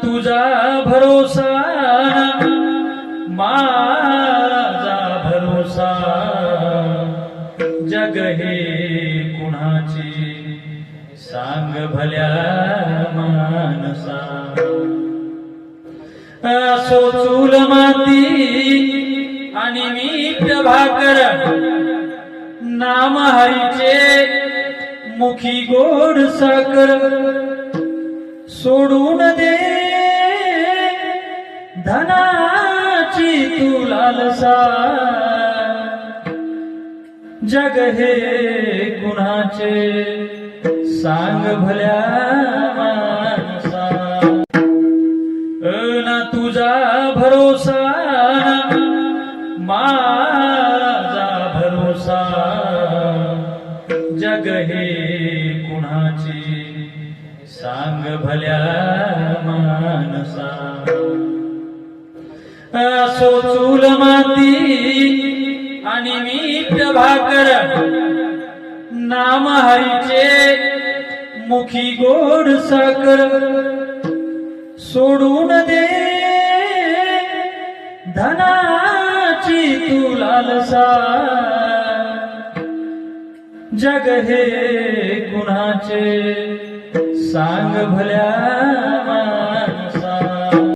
तुझा भरोसा माझा भरोसा जग हे कुणाचे सांग भल्या मानसा असो चूल माती आणि मीठ भाकर नाम हरीचे मुखी गोड साखर सोडून दे धनाची तू लालसा जग हे कुणाचे सांग भल्या मानसा ना तुझा भरोसा माझा भरोसा जग हे कुणाचे सांग भल्या मानसा असो चूल माती आणि मीठ भाकर नाम हरीचे मुखी गोड साखर सोडून दे धनाची तू लालसा जग हे कुणाचे सांग भल्या